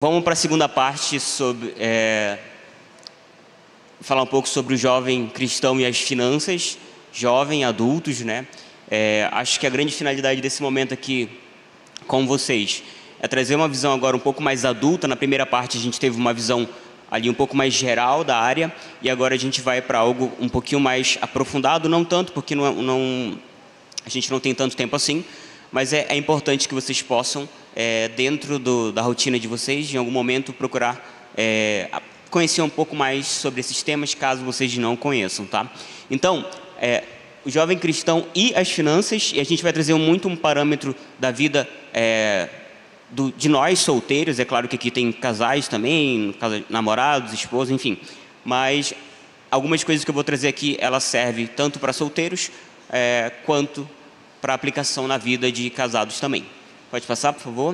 Vamos para a segunda parte, sobre falar um pouco sobre o jovem cristão e as finanças, jovem, adultos, né? Acho que a grande finalidade desse momento aqui com vocês é trazer uma visão agora um pouco mais adulta. Na primeira parte a gente teve uma visão ali um pouco mais geral da área, e agora a gente vai para algo um pouquinho mais aprofundado, não tanto porque a gente não tem tanto tempo assim, mas é importante que vocês possam, dentro da rotina de vocês, em algum momento procurar conhecer um pouco mais sobre esses temas, caso vocês não conheçam, tá? Então, o jovem cristão e as finanças, e a gente vai trazer muito um parâmetro da vida de nós solteiros. É claro que aqui tem casais também, namorados, esposas, enfim, mas algumas coisas que eu vou trazer aqui, elas servem tanto para solteiros quanto para aplicação na vida de casados também. Pode passar, por favor?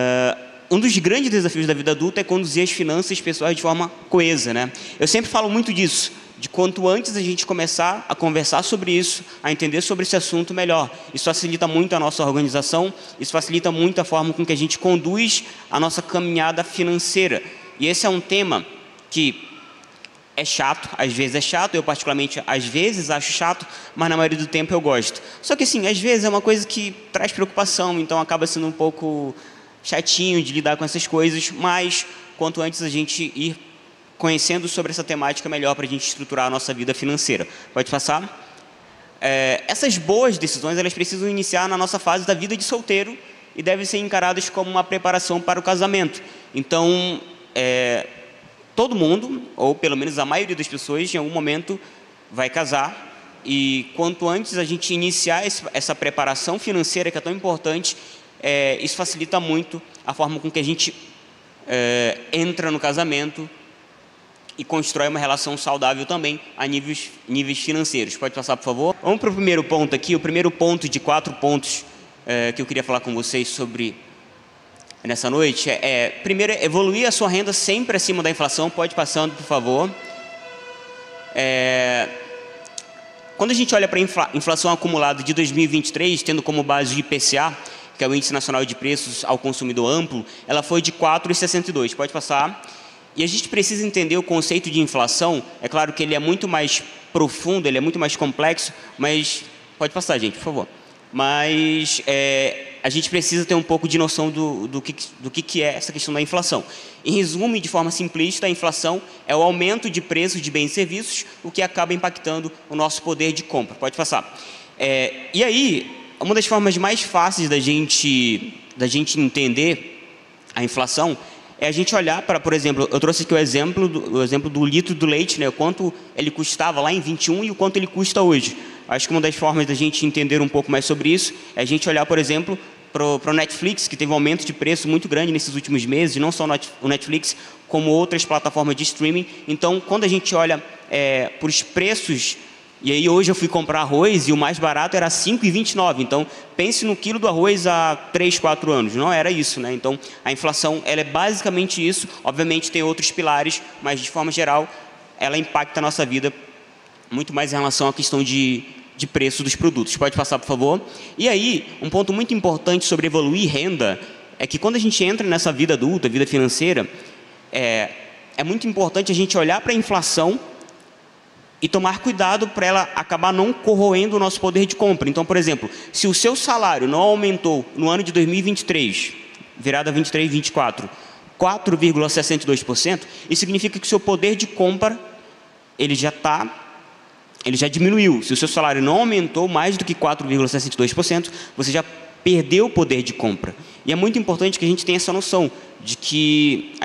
Um dos grandes desafios da vida adulta é conduzir as finanças pessoais de forma coesa, né? Eu sempre falo muito disso, de quanto antes a gente começar a conversar sobre isso, a entender sobre esse assunto, melhor. Isso facilita muito a nossa organização, isso facilita muito a forma com que a gente conduz a nossa caminhada financeira. E esse é um tema que é chato, às vezes é chato, eu particularmente às vezes acho chato, mas na maioria do tempo eu gosto. Só que assim, às vezes é uma coisa que traz preocupação, então acaba sendo um pouco chatinho de lidar com essas coisas, mas quanto antes a gente ir conhecendo sobre essa temática, melhor para a gente estruturar a nossa vida financeira. Pode passar? Essas boas decisões, elas precisam iniciar na nossa fase da vida de solteiro e devem ser encaradas como uma preparação para o casamento. Então, todo mundo, ou pelo menos a maioria das pessoas, em algum momento vai casar, e quanto antes a gente iniciar essa preparação financeira, que é tão importante, isso facilita muito a forma com que a gente entra no casamento e constrói uma relação saudável também a níveis financeiros. Pode passar, por favor? Vamos para o primeiro ponto aqui. O primeiro ponto de 4 pontos que eu queria falar com vocês sobre nessa noite primeiro, evoluir a sua renda sempre acima da inflação. Pode passando, por favor. Quando a gente olha para a inflação acumulada de 2023, tendo como base o IPCA, que é o Índice Nacional de Preços ao Consumidor Amplo, ela foi de 4,62. Pode passar. E a gente precisa entender o conceito de inflação. É claro que ele é muito mais profundo, ele é muito mais complexo, mas... Pode passar, gente, por favor. Mas a gente precisa ter um pouco de noção do que é essa questão da inflação. Em resumo, de forma simplista, a inflação é o aumento de preços de bens e serviços, o que acaba impactando o nosso poder de compra. Pode passar. E aí, uma das formas mais fáceis da gente entender a inflação é a gente olhar para, por exemplo, eu trouxe aqui o exemplo do litro do leite, né? O quanto ele custava lá em 21 e o quanto ele custa hoje. Acho que uma das formas da gente entender um pouco mais sobre isso é a gente olhar, por exemplo, para o Netflix, que teve um aumento de preço muito grande nesses últimos meses, não só o Netflix, como outras plataformas de streaming. Então, quando a gente olha para os preços, e aí hoje eu fui comprar arroz e o mais barato era R$ 5,29. Então, pense no quilo do arroz há 3, 4 anos. Não era isso, né? Então, a inflação, ela é basicamente isso. Obviamente tem outros pilares, mas de forma geral, ela impacta a nossa vida muito mais em relação à questão de preço dos produtos. Pode passar, por favor? E aí, um ponto muito importante sobre evoluir renda é que quando a gente entra nessa vida adulta, vida financeira, é muito importante a gente olhar para a inflação e tomar cuidado para ela acabar não corroendo o nosso poder de compra. Então, por exemplo, se o seu salário não aumentou no ano de 2023, virada 23, 24, 4,62%, isso significa que o seu poder de compra ele já diminuiu. Se o seu salário não aumentou mais do que 4,62%, você já perdeu o poder de compra. E é muito importante que a gente tenha essa noção de que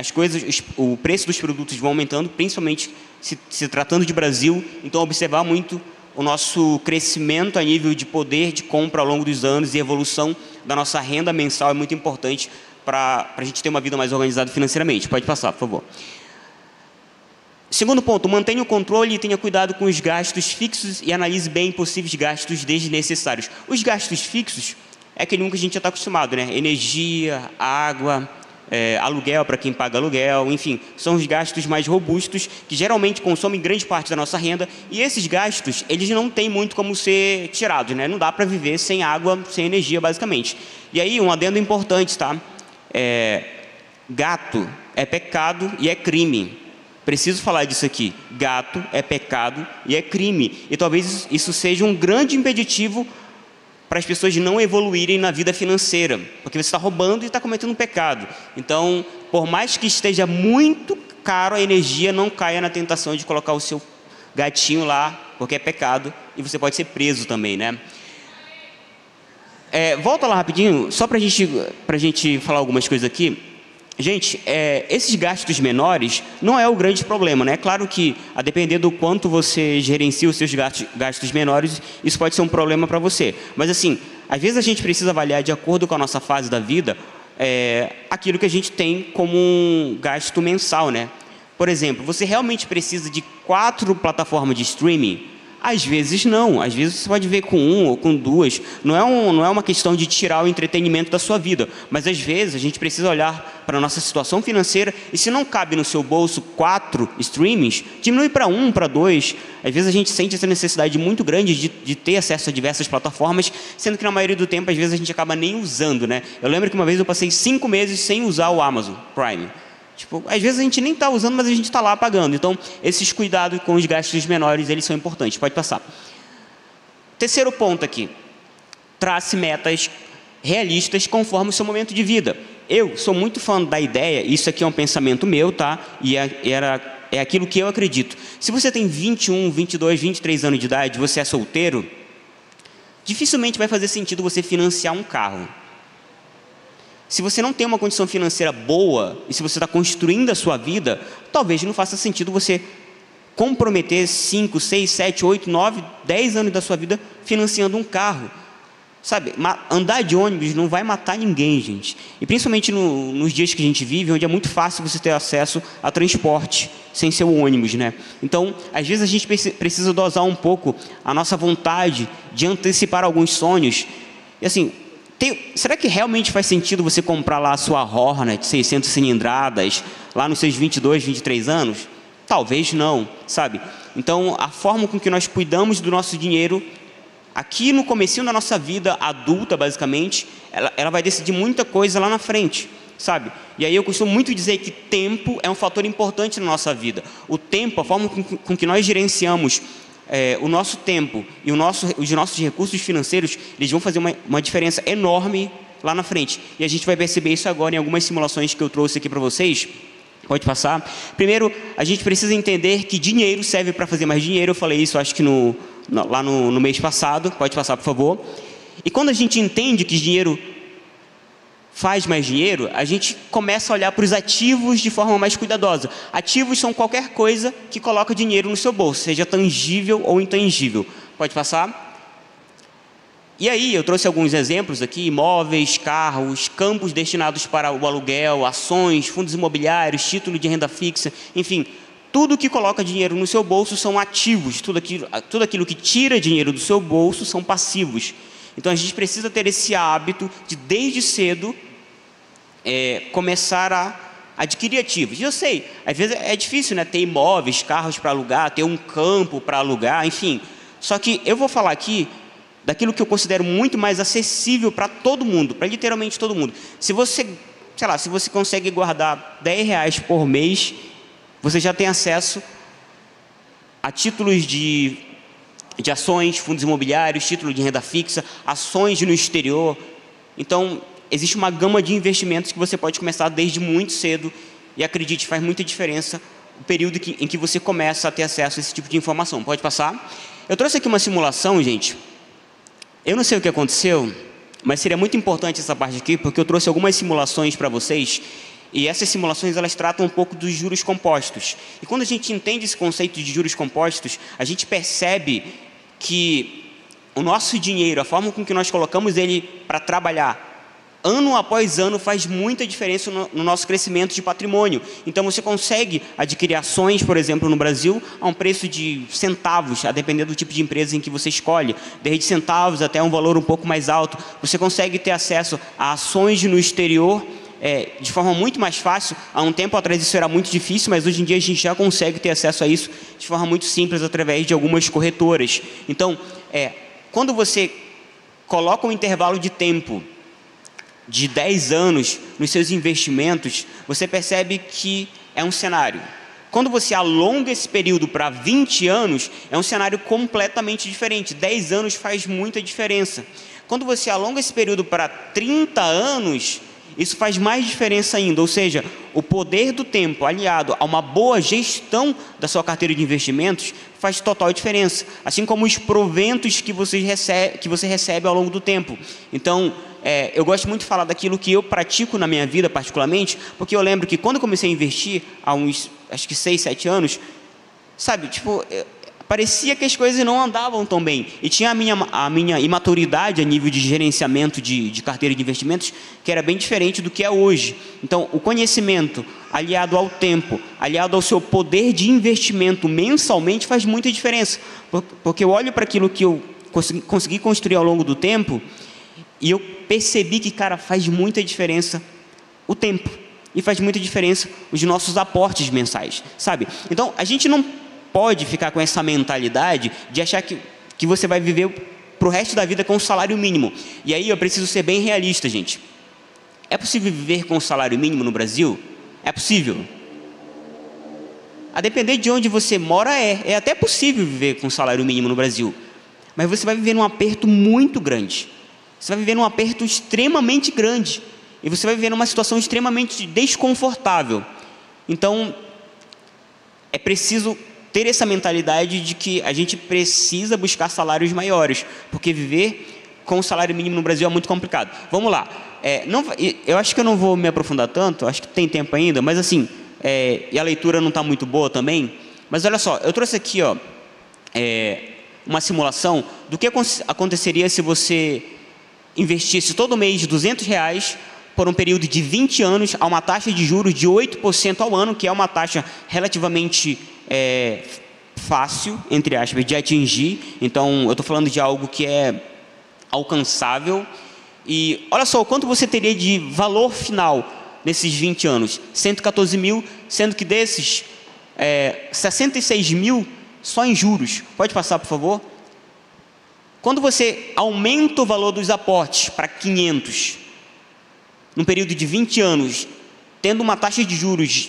o preço dos produtos vão aumentando, principalmente se tratando de Brasil. Então, observar muito o nosso crescimento a nível de poder de compra ao longo dos anos e evolução da nossa renda mensal é muito importante para a gente ter uma vida mais organizada financeiramente. Pode passar, por favor. Segundo ponto, mantenha o controle e tenha cuidado com os gastos fixos e analise bem possíveis gastos desnecessários. Os gastos fixos é aquele que a gente já está acostumado, né? Energia, água, aluguel para quem paga aluguel, enfim, são os gastos mais robustos que geralmente consomem grande parte da nossa renda, e esses gastos, eles não têm muito como ser tirados, né? Não dá para viver sem água, sem energia, basicamente. E aí, um adendo importante, tá? Gato é pecado e é crime. Preciso falar disso aqui. Gato é pecado e é crime. E talvez isso seja um grande impeditivo para as pessoas não evoluírem na vida financeira, porque você está roubando e está cometendo um pecado. Então, por mais que esteja muito caro a energia, não caia na tentação de colocar o seu gatinho lá, porque é pecado, e você pode ser preso também, né? Volta lá rapidinho, só para a gente falar algumas coisas aqui. Gente, esses gastos menores não é o grande problema, né? É claro que, a depender do quanto você gerencia os seus gastos menores, isso pode ser um problema para você. Mas, assim, às vezes a gente precisa avaliar, de acordo com a nossa fase da vida, aquilo que a gente tem como um gasto mensal, né? Por exemplo, você realmente precisa de 4 plataformas de streaming? Às vezes não, às vezes você pode ver com 1 ou com 2, não é uma questão de tirar o entretenimento da sua vida, mas às vezes a gente precisa olhar para a nossa situação financeira e se não cabe no seu bolso 4 streamings, diminui para 1, para 2, às vezes a gente sente essa necessidade muito grande de ter acesso a diversas plataformas, sendo que na maioria do tempo às vezes a gente acaba nem usando, né? Eu lembro que uma vez eu passei 5 meses sem usar o Amazon Prime. Tipo, às vezes a gente nem está usando, mas a gente está lá pagando. Então, esses cuidados com os gastos menores, eles são importantes. Pode passar. Terceiro ponto aqui. Trace metas realistas conforme o seu momento de vida. Eu sou muito fã da ideia, isso aqui é um pensamento meu, tá? E é aquilo que eu acredito. Se você tem 21, 22, 23 anos de idade, você é solteiro, dificilmente vai fazer sentido você financiar um carro. Se você não tem uma condição financeira boa, e se você está construindo a sua vida, talvez não faça sentido você comprometer 5, 6, 7, 8, 9, 10 anos da sua vida financiando um carro. Sabe, andar de ônibus não vai matar ninguém, gente. E principalmente nos dias que a gente vive, onde é muito fácil você ter acesso a transporte, sem ser o ônibus, né? Então, às vezes a gente precisa dosar um pouco a nossa vontade de antecipar alguns sonhos. E assim, será que realmente faz sentido você comprar lá a sua Hornet 600 cilindradas, lá nos seus 22, 23 anos? Talvez não, sabe? Então, a forma com que nós cuidamos do nosso dinheiro, aqui no comecinho da nossa vida adulta, basicamente, ela vai decidir muita coisa lá na frente, sabe? E aí eu costumo muito dizer que tempo é um fator importante na nossa vida. O tempo, a forma com que nós gerenciamos o nosso tempo e os nossos recursos financeiros, eles vão fazer uma diferença enorme lá na frente. E a gente vai perceber isso agora em algumas simulações que eu trouxe aqui para vocês. Pode passar. Primeiro, a gente precisa entender que dinheiro serve para fazer mais dinheiro. Eu falei isso, acho que lá no mês passado. Pode passar, por favor. E quando a gente entende que dinheiro faz mais dinheiro, a gente começa a olhar para os ativos de forma mais cuidadosa. Ativos são qualquer coisa que coloca dinheiro no seu bolso, seja tangível ou intangível. Pode passar? E aí, eu trouxe alguns exemplos aqui: imóveis, carros, campos destinados para o aluguel, ações, fundos imobiliários, título de renda fixa, enfim, tudo que coloca dinheiro no seu bolso são ativos, tudo aquilo que tira dinheiro do seu bolso são passivos. Então, a gente precisa ter esse hábito de, desde cedo, começar a adquirir ativos. E eu sei, às vezes é difícil, né, ter imóveis, carros para alugar, ter um campo para alugar, enfim. Só que eu vou falar aqui daquilo que eu considero muito mais acessível para todo mundo, para literalmente todo mundo. Se você, sei lá, se você consegue guardar R$10 por mês, você já tem acesso a títulos de ações, fundos imobiliários, título de renda fixa, ações no exterior. Então, existe uma gama de investimentos que você pode começar desde muito cedo e, acredite, faz muita diferença o período em que você começa a ter acesso a esse tipo de informação. Pode passar? Eu trouxe aqui uma simulação, gente. Eu não sei o que aconteceu, mas seria muito importante essa parte aqui, porque eu trouxe algumas simulações para vocês, e essas simulações, elas tratam um pouco dos juros compostos. E quando a gente entende esse conceito de juros compostos, a gente percebe que o nosso dinheiro, a forma com que nós colocamos ele para trabalhar, ano após ano, faz muita diferença no nosso crescimento de patrimônio. Então, você consegue adquirir ações, por exemplo, no Brasil, a um preço de centavos, a depender do tipo de empresa em que você escolhe, desde centavos até um valor um pouco mais alto. Você consegue ter acesso a ações no exterior de forma muito mais fácil. Há um tempo atrás isso era muito difícil, mas hoje em dia a gente já consegue ter acesso a isso de forma muito simples através de algumas corretoras. Então, quando você coloca um intervalo de tempo de 10 anos nos seus investimentos, você percebe que é um cenário. Quando você alonga esse período para 20 anos, é um cenário completamente diferente. 10 anos faz muita diferença. Quando você alonga esse período para 30 anos, isso faz mais diferença ainda. Ou seja, o poder do tempo aliado a uma boa gestão da sua carteira de investimentos faz total diferença. Assim como os proventos que você recebe ao longo do tempo. Então, eu gosto muito de falar daquilo que eu pratico na minha vida particularmente, porque eu lembro que quando eu comecei a investir, há uns, acho que 6, 7 anos, sabe, tipo, parecia que as coisas não andavam tão bem. E tinha a minha imaturidade a nível de gerenciamento de carteira de investimentos, que era bem diferente do que é hoje. Então, o conhecimento, aliado ao tempo, aliado ao seu poder de investimento mensalmente, faz muita diferença. Porque eu olho para aquilo que eu consegui construir ao longo do tempo, e eu percebi que, cara, faz muita diferença o tempo. E faz muita diferença os nossos aportes mensais, sabe? Então, a gente não pode ficar com essa mentalidade de achar que você vai viver para o resto da vida com um salário mínimo. E aí eu preciso ser bem realista, gente. É possível viver com um salário mínimo no Brasil? É possível. A depender de onde você mora, é até possível viver com um salário mínimo no Brasil. Mas você vai viver num aperto muito grande. Você vai viver num aperto extremamente grande. E você vai viver numa situação extremamente desconfortável. Então, é preciso ter essa mentalidade de que a gente precisa buscar salários maiores. Porque viver com o salário mínimo no Brasil é muito complicado. Vamos lá. Eu acho que eu não vou me aprofundar tanto, acho que tem tempo ainda, mas assim, e a leitura não está muito boa também. Mas olha só, eu trouxe aqui uma simulação do que aconteceria se você investisse todo mês R$200 por um período de 20 anos a uma taxa de juros de 8% ao ano, que é uma taxa relativamente fácil, entre aspas, de atingir. Então, eu estou falando de algo que é alcançável. E olha só o quanto você teria de valor final nesses 20 anos. 114 mil, sendo que desses, 66 mil só em juros. Pode passar, por favor? Quando você aumenta o valor dos aportes para 500, num período de 20 anos, tendo uma taxa de juros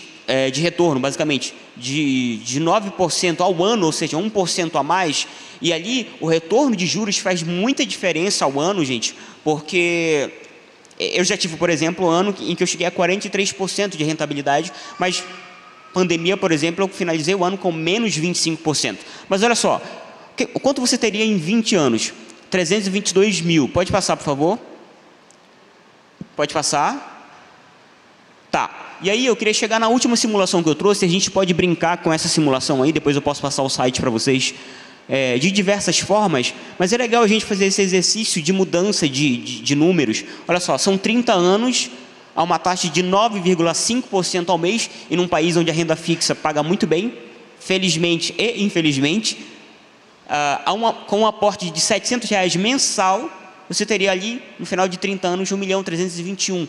de retorno, basicamente, de 9% ao ano, ou seja, 1% a mais, e ali o retorno de juros faz muita diferença ao ano, gente, porque eu já tive, por exemplo, um ano em que eu cheguei a 43% de rentabilidade, mas pandemia, por exemplo, eu finalizei o ano com menos 25%. Mas olha só, o quanto você teria em 20 anos? 322 mil. Pode passar, por favor? Pode passar? Tá. E aí eu queria chegar na última simulação que eu trouxe. A gente pode brincar com essa simulação aí. Depois eu posso passar o site para vocês de diversas formas. Mas é legal a gente fazer esse exercício de mudança de números. Olha só, são 30 anos a uma taxa de 9,5% ao mês. E num país onde a renda fixa paga muito bem, felizmente e infelizmente, com um aporte de R$700 mensal, você teria ali, no final de 30 anos, 1.321.000.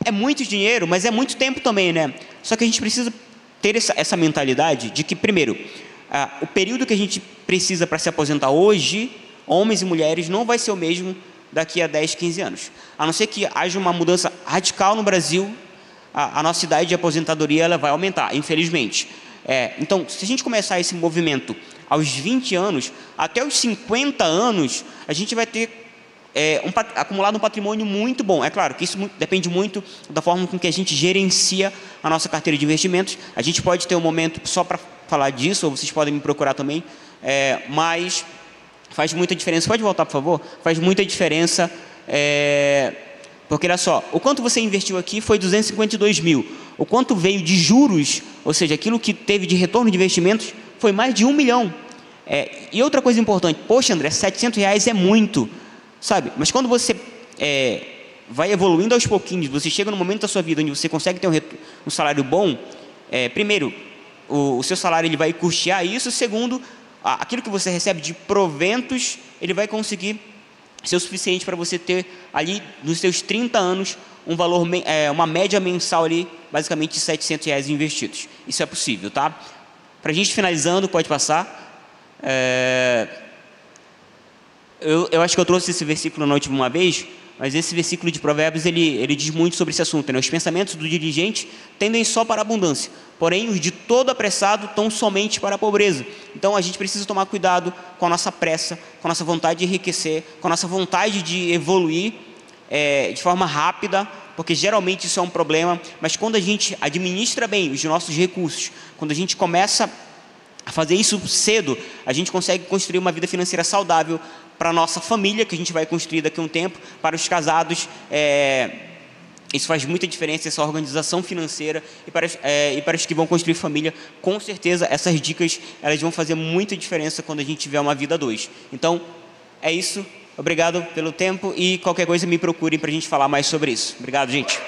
É muito dinheiro, mas é muito tempo também, né? Só que a gente precisa ter essa mentalidade de que, primeiro, o período que a gente precisa para se aposentar hoje, homens e mulheres, não vai ser o mesmo daqui a 10, 15 anos. A não ser que haja uma mudança radical no Brasil, a nossa idade de aposentadoria ela vai aumentar, infelizmente. Então, se a gente começar esse movimento aos 20 anos, até os 50 anos, a gente vai ter acumulado um patrimônio muito bom. É claro que isso depende muito da forma com que a gente gerencia a nossa carteira de investimentos. A gente pode ter um momento só para falar disso, ou vocês podem me procurar também, mas faz muita diferença. Pode voltar, por favor? Faz muita diferença, porque olha só, o quanto você investiu aqui foi 252 mil. O quanto veio de juros, ou seja, aquilo que teve de retorno de investimentos, foi mais de 1 milhão. E outra coisa importante, poxa, André, R$700 é muito, sabe? Mas quando você vai evoluindo aos pouquinhos, você chega no momento da sua vida onde você consegue ter um salário bom, primeiro, o seu salário ele vai custear isso, segundo, aquilo que você recebe de proventos, ele vai conseguir ser o suficiente para você ter ali, nos seus 30 anos, um valor, uma média mensal ali, basicamente de R$700 investidos. Isso é possível, tá? Para a gente finalizando, pode passar. Eu acho que eu trouxe esse versículo na última vez, mas esse versículo de Provérbios, ele diz muito sobre esse assunto, né? Os pensamentos do diligente tendem só para a abundância, porém os de todo apressado estão somente para a pobreza. Então a gente precisa tomar cuidado com a nossa pressa, com a nossa vontade de enriquecer, com a nossa vontade de evoluir de forma rápida, porque geralmente isso é um problema. Mas quando a gente administra bem os nossos recursos, quando a gente começa a fazer isso cedo, a gente consegue construir uma vida financeira saudável para a nossa família, que a gente vai construir daqui a um tempo, para os casados. Isso faz muita diferença, essa organização financeira, e para os que vão construir família, com certeza essas dicas elas vão fazer muita diferença quando a gente tiver uma vida a dois. Então, é isso. Obrigado pelo tempo e qualquer coisa me procurem para a gente falar mais sobre isso. Obrigado, gente.